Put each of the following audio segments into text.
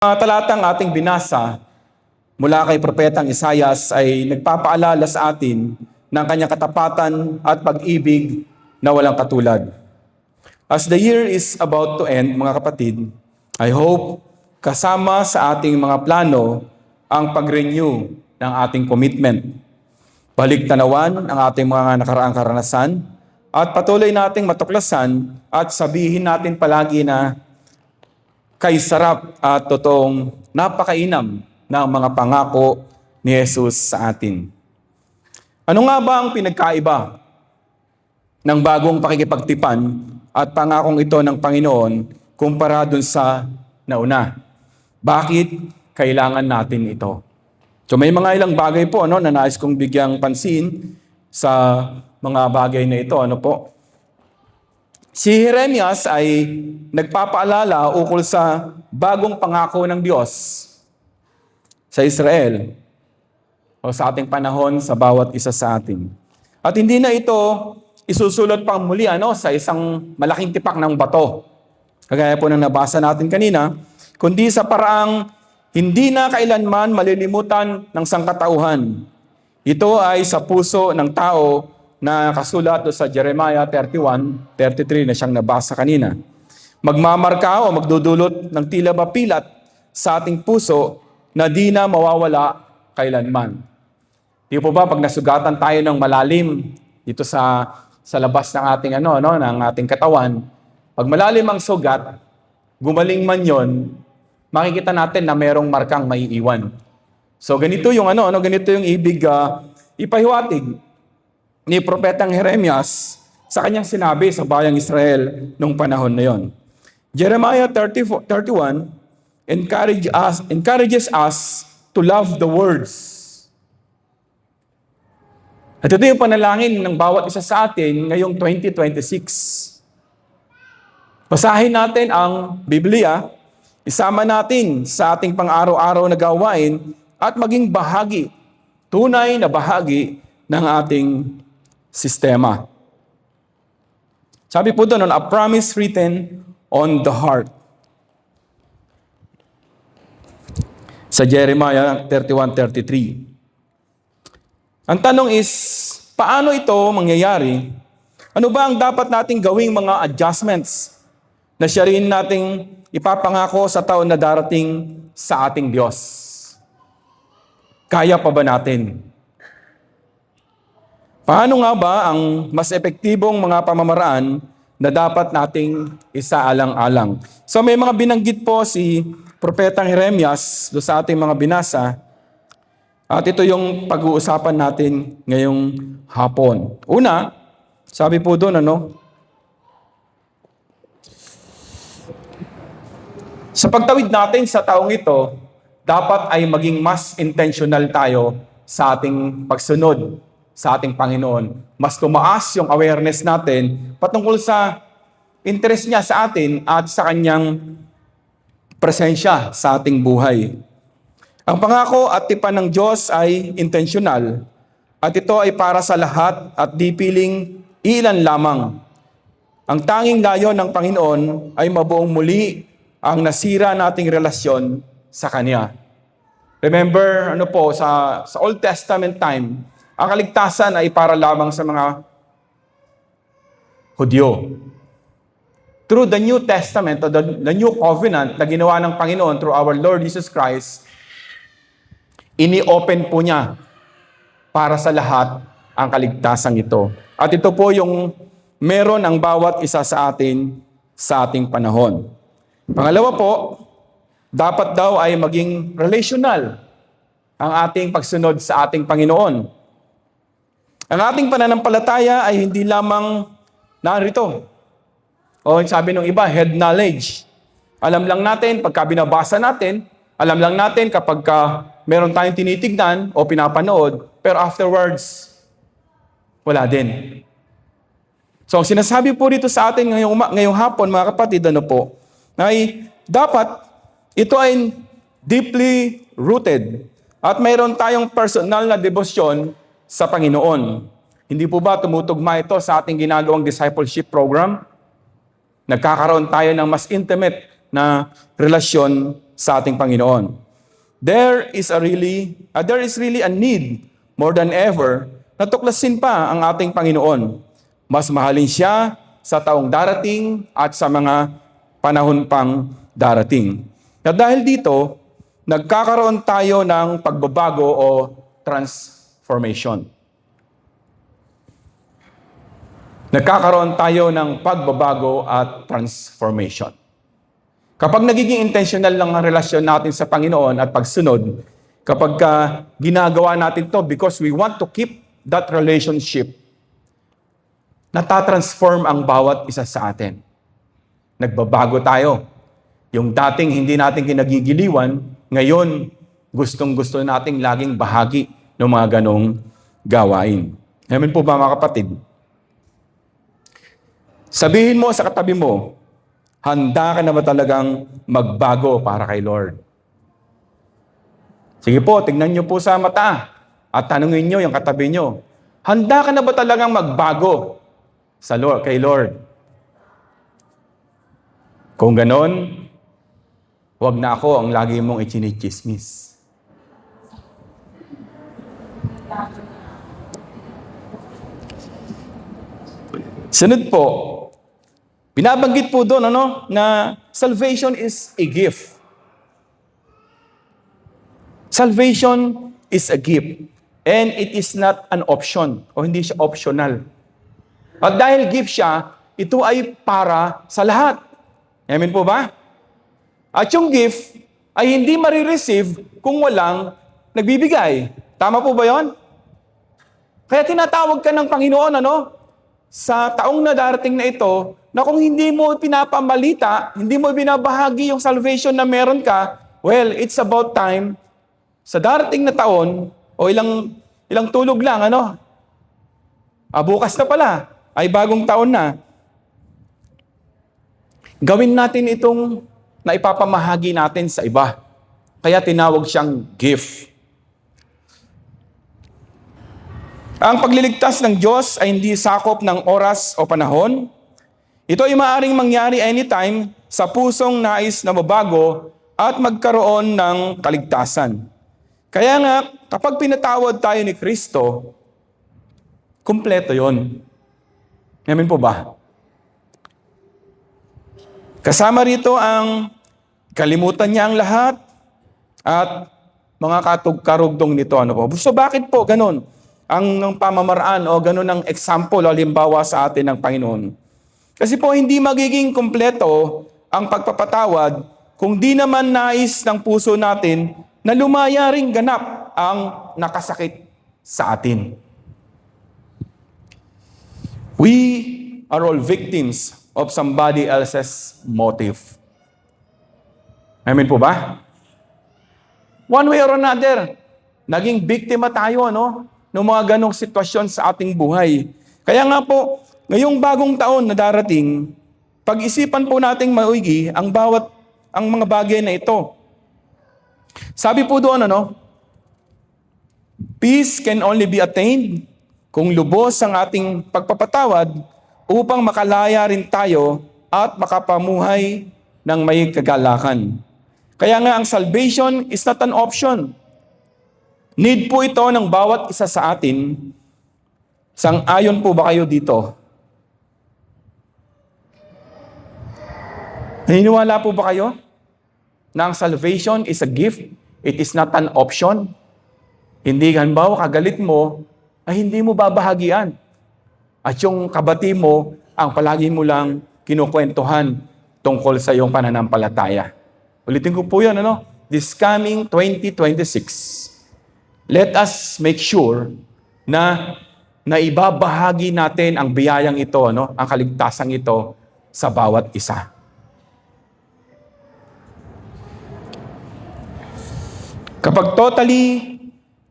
Talatang ating binasa mula kay Propetang Isaias ay nagpapaalala sa atin ng kanyang katapatan at pag-ibig na walang katulad. As the year is about to end, mga kapatid, I hope kasama sa ating mga plano ang pag-renew ng ating commitment. Balik-tanawan ang ating mga nakaraang karanasan at patuloy nating matuklasan at sabihin natin palagi na kay sarap at totoong napakainam ng mga pangako ni Jesus sa atin. Ano nga ba ang pinagkaiba ng bagong pakikipagtipan at pangakong ito ng Panginoon kumpara dun sa nauna? Bakit kailangan natin ito? So may mga ilang bagay po na nais kong bigyang pansin sa mga bagay na ito. Si Jeremias ay nagpapaalala ukol sa bagong pangako ng Diyos sa Israel o sa ating panahon sa bawat isa sa atin. At hindi na ito isusulot pang muli sa isang malaking tipak ng bato, kagaya po ng nabasa natin kanina, kundi sa paraang hindi na kailanman malilimutan ng sangkatauhan. Ito ay sa puso ng tao na kasulat sa Jeremiah 31:33 na siyang nabasa kanina. Magmamarka o magdudulot ng tila ba pilat sa ating puso na di na mawawala kailanman. Di po ba pag nasugatan tayo ng malalim dito sa labas ng ating ng ating katawan, pag malalim ang sugat, gumaling man 'yon, makikita natin na merong markang maiiwan. So ganito yung ganito yung ibig ipahiwatig ni Propetang Jeremias sa kanyang sinabi sa bayang Israel nung panahon na yon. Jeremiah 31 encourages us to love the words. At ito yung panalangin ng bawat isa sa atin ngayong 2026. Basahin natin ang Biblia, isama natin sa ating pang-araw-araw na gawain at maging bahagi, tunay na bahagi ng ating sistema. Sabi po doon, a promise written on the heart. Sa Jeremiah 31:33. Ang tanong is, paano ito mangyayari? Ano ba ang dapat nating gawing mga adjustments na siya rin nating ipapangako sa taon na darating sa ating Diyos? Kaya pa ba natin? Paano nga ba ang mas epektibong mga pamamaraan na dapat nating isaalang-alang? So may mga binanggit po si Propetang Jeremias do sa ating mga binasa. At ito yung pag-uusapan natin ngayong hapon. Una, sabi po doon sa pagtawid natin sa taong ito, dapat ay maging mas intentional tayo sa ating pagsunod sa ating Panginoon. Mas tumaas yung awareness natin patungkol sa interest niya sa atin at sa kanyang presensya sa ating buhay. Ang pangako at tipan ng Diyos ay intentional at ito ay para sa lahat at di piling ilan lamang. Ang tanging layon ng Panginoon ay mabuong muli ang nasira nating relasyon sa Kanya. Remember, sa Old Testament time, ang kaligtasan ay para lamang sa mga Hudyo. Through the New Testament, or the New Covenant na ginawa ng Panginoon through our Lord Jesus Christ, ini-open po niya para sa lahat ang kaligtasan ito. At ito po yung meron ang bawat isa sa atin sa ating panahon. Pangalawa po, dapat daw ay maging relational ang ating pagsunod sa ating Panginoon. Ang ating pananampalataya ay hindi lamang narito. O sabi ng iba, head knowledge. Alam lang natin, pagka binabasa natin, alam lang natin kapag meron tayong tinitignan o pinapanood, pero afterwards, wala din. So, ang sinasabi po dito sa atin ngayong hapon, mga kapatid, ay dapat ito ay deeply rooted at mayroon tayong personal na debosyon sa Panginoon. Hindi po ba tumutugma ito sa ating ginagawang discipleship program? Nagkakaroon tayo ng mas intimate na relasyon sa ating Panginoon. There is really a need more than ever na tuklasin pa ang ating Panginoon. Mas mahalin siya sa taong darating at sa mga panahon pang darating. At dahil dito, nagkakaroon tayo ng pagbabago o transformation. Nagkakaroon tayo ng pagbabago at transformation. Kapag nagiging intentional lang ang relasyon natin sa Panginoon at pagsunod, kapag ginagawa natin to because we want to keep that relationship, natatransform ang bawat isa sa atin. Nagbabago tayo. Yung dating hindi natin kinagigiliwan, ngayon gustong-gusto nating laging bahagi ng mga ganong gawain. Amen po ba mga kapatid? Sabihin mo sa katabi mo, handa ka na ba talagang magbago para kay Lord? Sige po, tignan niyo po sa mata at tanungin niyo yung katabi niyo, handa ka na ba talagang magbago sa Lord, kay Lord? Kung ganon, huwag na ako ang lagi mong ichinichismis. Sunod po, binabanggit po doon na salvation is a gift. Salvation is a gift and it is not an option o hindi siya optional. At dahil gift siya, ito ay para sa lahat. Amen po ba? At yung gift ay hindi marireceive kung walang nagbibigay. Tama po ba yon? Kaya tinatawag ka ng Panginoon sa taong na darating na ito, na kung hindi mo pinapamalita, hindi mo binabahagi yung salvation na meron ka, well, it's about time, sa darating na taon, o ilang tulog lang, bukas na pala, ay bagong taon na, gawin natin itong naipapamahagi natin sa iba. Kaya tinawag siyang gift. Ang pagliligtas ng Diyos ay hindi sakop ng oras o panahon. Ito ay maaaring mangyari anytime sa pusong nais na mabago at magkaroon ng kaligtasan. Kaya nga, kapag pinatawad tayo ni Kristo, kumpleto yon. Amen po ba? Kasama rito ang kalimutan niya ang lahat at mga karugtong nito. So bakit po ganun? Ang pamamaraan o ganun ang example o halimbawa sa atin ng Panginoon. Kasi po hindi magiging kumpleto ang pagpapatawad kung di naman nais ng puso natin na lumaya ring ganap ang nakasakit sa atin. We are all victims of somebody else's motive. Amen po ba? One way or another, naging biktima tayo, ng mga ganong sitwasyon sa ating buhay. Kaya nga po, ngayong bagong taon na darating, pag-isipan po nating maigi ang mga bagay na ito. Sabi po doon, peace can only be attained kung lubos ang ating pagpapatawad upang makalaya rin tayo at makapamuhay ng may kagalakan. Kaya nga ang salvation is not an option. Need po ito ng bawat isa sa atin. Sang-ayon po ba kayo dito? Naniniwala po ba kayo na ang salvation is a gift? It is not an option? Hindi halimbawa kagalit mo ay hindi mo babahagian. At yung kabati mo ang palagi mo lang kinukwentuhan tungkol sa iyong pananampalataya. Ulitin ko po yun, This coming 2026. Let us make sure na naibabahagi natin ang biyayang ito, ang kaligtasang ito sa bawat isa. Kapag totally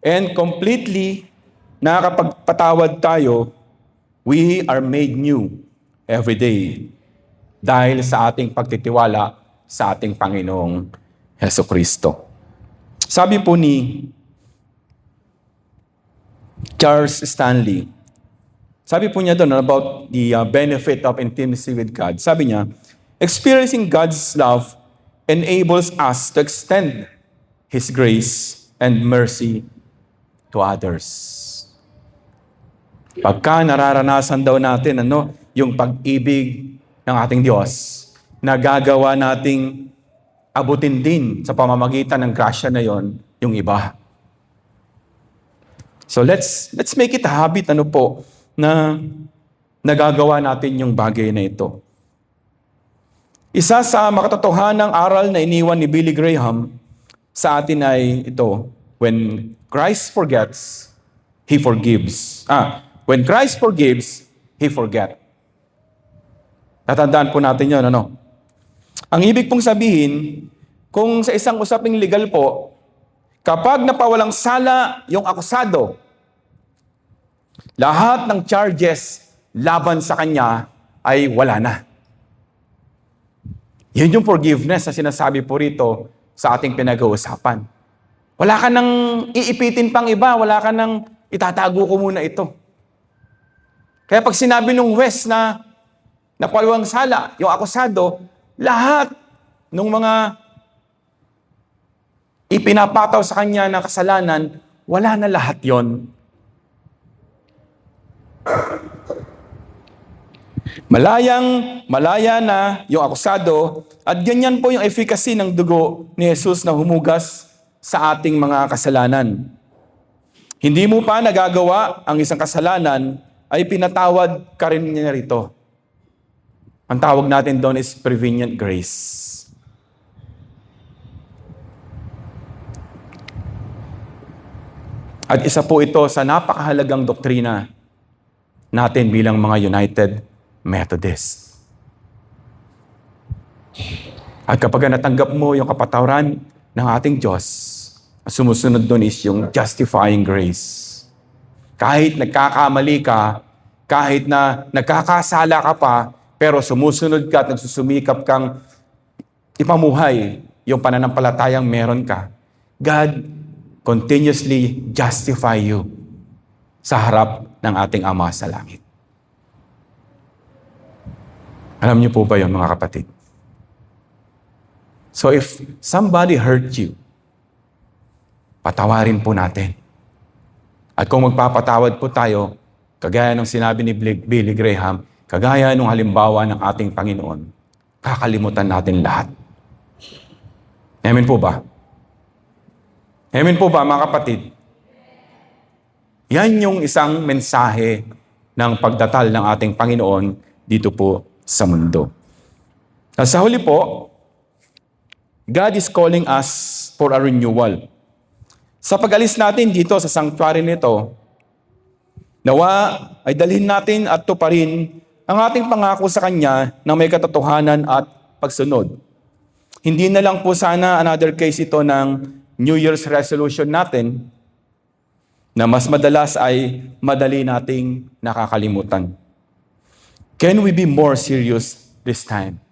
and completely nakakapagpatawad tayo, we are made new every day dahil sa ating pagtitiwala sa ating Panginoong Hesukristo. Sabi po ni Charles Stanley, sabi po niya doon about the benefit of intimacy with God. Sabi niya, experiencing God's love enables us to extend His grace and mercy to others. Pagka nararanasan daw natin yung pag-ibig ng ating Diyos, nagagawa nating abutin din sa pamamagitan ng grasya na yon yung iba. So let's make it a habit na nagagawa natin yung bagay na ito. Isa sa makatotohanang aral na iniwan ni Billy Graham sa atin ay ito, when Christ forgets, He forgives. When Christ forgives, He forget. Tatandaan po natin yun, Ang ibig pong sabihin, kung sa isang usaping legal po, kapag napawalang sala yung akusado, lahat ng charges laban sa kanya ay wala na. Yun yung forgiveness na sinasabi po rito sa ating pinag-uusapan. Wala ka nang iipitin pang iba, wala ka nang itatago ko muna ito. Kaya pag sinabi nung West na napawalang sala yung akusado, lahat ng mga ipinapataw sa kanya na kasalanan, wala na lahat yon. Malaya na yung akusado at ganyan po yung efficacy ng dugo ni Jesus na humugas sa ating mga kasalanan. Hindi mo pa nagagawa ang isang kasalanan, ay pinatawad ka rin niya rito. Ang tawag natin doon is prevenient grace. At isa po ito sa napakahalagang doktrina natin bilang mga United Methodist. At kapag natanggap mo yung kapatawaran ng ating Diyos, sumusunod doon is yung justifying grace. Kahit nagkakamali ka, kahit na nagkakasala ka pa, pero sumusunod ka at nagsusumikap kang ipamuhay yung pananampalatayang meron ka, God continuously justify you sa harap ng ating Ama sa langit. Alam niyo po ba yun, mga kapatid? So if somebody hurt you, patawarin po natin. At kung magpapatawad po tayo, kagaya ng sinabi ni Billy Graham, kagaya ng halimbawa ng ating Panginoon, kakalimutan natin lahat. Amen po ba? Amen po ba, mga kapatid? Yan yung isang mensahe ng pagdatal ng ating Panginoon dito po sa mundo. At sa huli po, God is calling us for a renewal. Sa pag-alis natin dito sa sanctuary nito, nawa ay dalhin natin at tuparin ang ating pangako sa Kanya na may katotohanan at pagsunod. Hindi na lang po sana another case ito ng New Year's resolution natin na mas madalas ay madali nating nakakalimutan. Can we be more serious this time?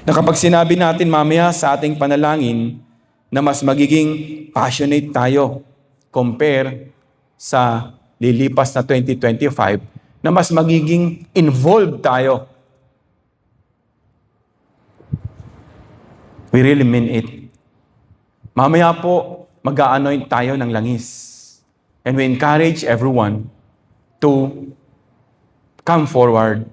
Na kapag sinabi natin mamaya sa ating panalangin na mas magiging passionate tayo compare sa lilipas na 2025, na mas magiging involved tayo. We really mean it. Mamaya po, mag-a-anoint tayo ng langis. And we encourage everyone to come forward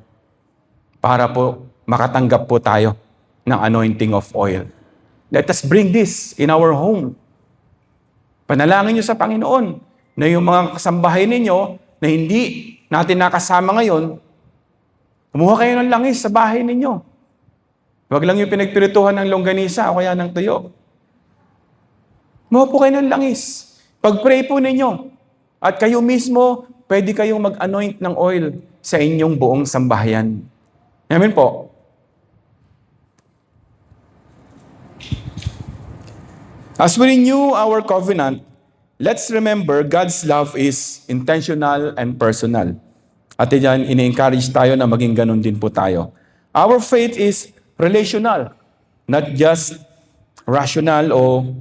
para po makatanggap po tayo ng anointing of oil. Let us bring this in our home. Panalangin niyo sa Panginoon na yung mga kasambahay ninyo na hindi natin nakasama ngayon, kumuha kayo ng langis sa bahay ninyo. Huwag lang yung pinagpirituhan ng longganisa o kaya ng tuyo. Kumuha po kayo ng langis. Pag-pray po ninyo. At kayo mismo, pwede kayong mag-anoint ng oil sa inyong buong sambahayan. Amen po. As we renew our covenant, let's remember God's love is intentional and personal. At yan, ini-encourage tayo na maging ganun din po tayo. Our faith is relational, not just rational o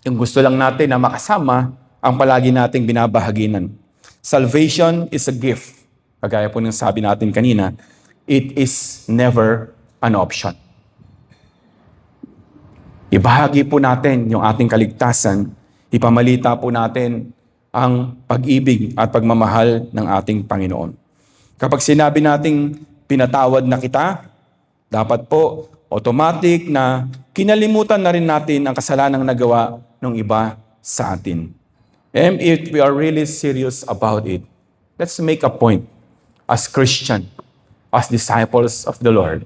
yung gusto lang natin na makasama ang palagi nating binabahaginan. Salvation is a gift. Kagaya po ng sabi natin kanina, it is never an option. Ibahagi po natin yung ating kaligtasan, ipamalita po natin ang pag-ibig at pagmamahal ng ating Panginoon. Kapag sinabi nating pinatawad na kita, dapat po automatic na kinalimutan na rin natin ang kasalanang nagawa ng iba sa atin. And if we are really serious about it, let's make a point as Christian, as disciples of the Lord.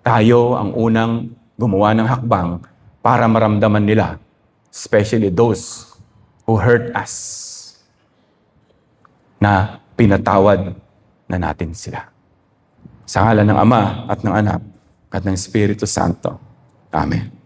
Tayo ang unang gumawa ng hakbang para maramdaman nila, especially those who hurt us, na pinatawad na natin sila. Sa ngalan ng Ama at ng Anak at ng Espiritu Santo. Amen.